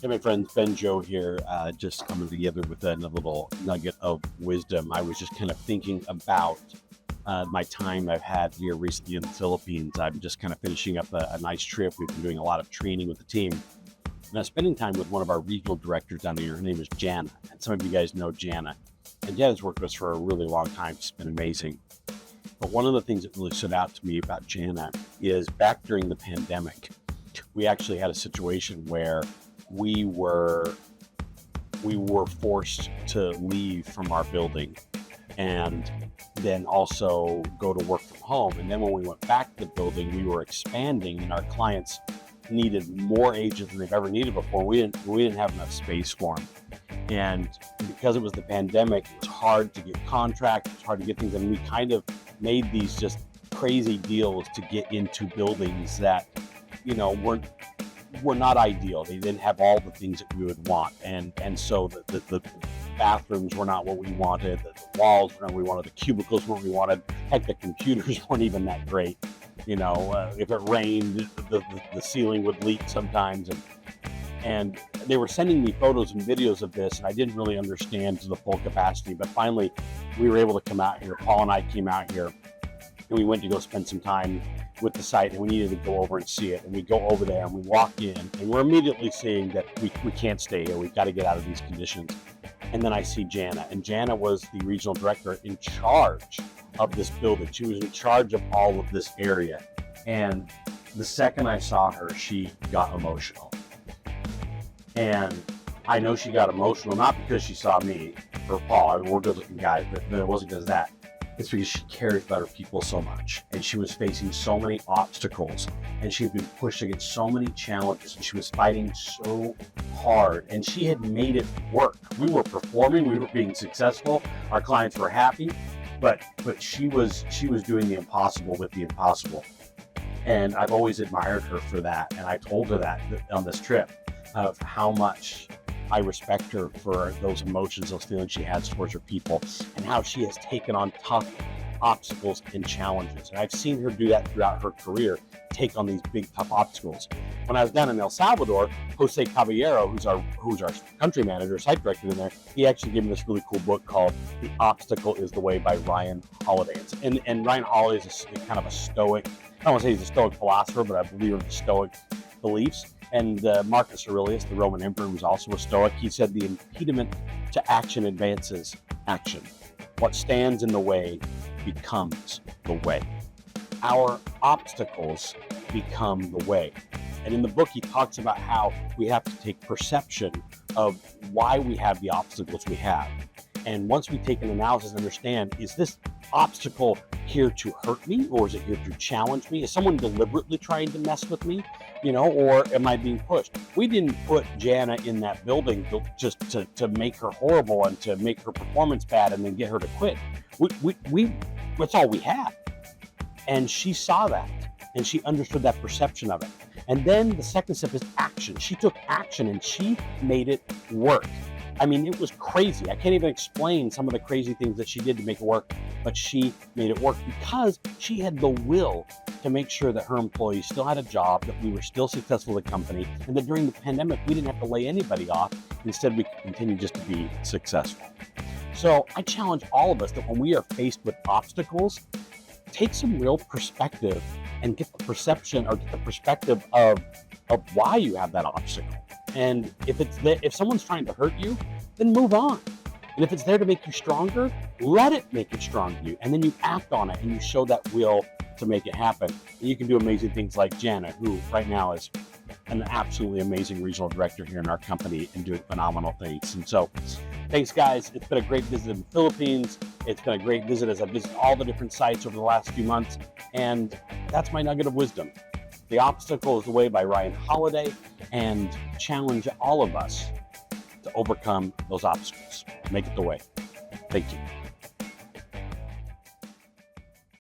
Hey, my friends, BenJoe here, just coming together with a little nugget of wisdom. I was just kind of thinking about my time I've had here recently in the Philippines. I'm just kind of finishing up a nice trip. We've been doing a lot of training with the team. And I'm spending time with one of our regional directors down here. Her name is Janna. And some of you guys know Janna. And Janna's worked with us for a really long time. She's been amazing. But one of the things that really stood out to me about Janna is back during the pandemic, we actually had a situation where we were forced to leave from our building and then also go to work from home. And then when we went back to the building, we were expanding and our clients needed more agents than they've ever needed before. We didn't have enough space for them. And because it was the pandemic, it was hard to get contracts, it was hard to get things. And we kind of made these just crazy deals to get into buildings that, you know, were not ideal. They didn't have all the things that we would want. And so the bathrooms were not what we wanted. The walls were not what we wanted. The cubicles weren't what we wanted. Heck, the computers weren't even that great. You know, if it rained, the ceiling would leak sometimes. And they were sending me photos and videos of this, and I didn't really understand to the full capacity. But finally, we were able to come out here. Paul and I came out here, and we went to go spend some time with the site, and we needed to go over and see it. And we go over there, and we walk in, and we're immediately seeing that we can't stay here. We've got to get out of these conditions. And then I see Janna, and Janna was the regional director in charge of this building. She was in charge of all of this area. And the second I saw her, she got emotional. And I know she got emotional, not because she saw me or Paul. I mean, we're good-looking guys, but it wasn't because of that. It's because she cares about her people so much. And she was facing so many obstacles. And she had been pushed against so many challenges. And she was fighting so hard. And she had made it work. We were performing. We were being successful. Our clients were happy. But she was doing the impossible with the impossible. And I've always admired her for that. And I told her that on this trip, of how much I respect her for those emotions, those feelings she has towards her people, and how she has taken on tough obstacles and challenges. And I've seen her do that throughout her career, take on these big, tough obstacles. When I was down in El Salvador, 𝘂𝗴𝗏𝗏𝘂𝘀, who's our country manager, site director in there, he actually gave me this really cool book called The Obstacle is the Way by Ryan Holiday. And Ryan Holiday is kind of a stoic, I don't want to say he's a stoic philosopher, but I believe in the stoic beliefs. And Marcus Aurelius, the Roman emperor, was also a Stoic. He said the impediment to action advances action. What stands in the way becomes the way. Our obstacles become the way. And in the book, he talks about how we have to take perception of why we have the obstacles we have. And once we take an analysis and understand, is this obstacle here to hurt me, or is it here to challenge me? Is someone deliberately trying to mess with me, you know, or am I being pushed? We didn't put Janna in that building just to make her horrible and to make her performance bad and then get her to quit. That's all we had. And she saw that, and she understood that perception of it. And then the second step is action. She took action and she made it work. I mean, it was crazy. I can't even explain some of the crazy things that she did to make it work, but she made it work because she had the will to make sure that her employees still had a job, that we were still successful as a company, and that during the pandemic, we didn't have to lay anybody off. Instead, we could continue just to be successful. So I challenge all of us that when we are faced with obstacles, take some real perspective and get the perception or get the perspective of why you have that obstacle. And if someone's trying to hurt you, then move on. And if it's there to make you stronger, let it make it strong to you. And then you act on it and you show that will to make it happen. And you can do amazing things like Janna, who right now is an absolutely amazing regional director here in our company and doing phenomenal things. And so thanks, guys. It's been a great visit in the Philippines. It's been a great visit as I've visited all the different sites over the last few months. And that's my nugget of wisdom. The Obstacle is the Way by Ryan Holiday, and challenge all of us to overcome those obstacles. Make it the way. Thank you.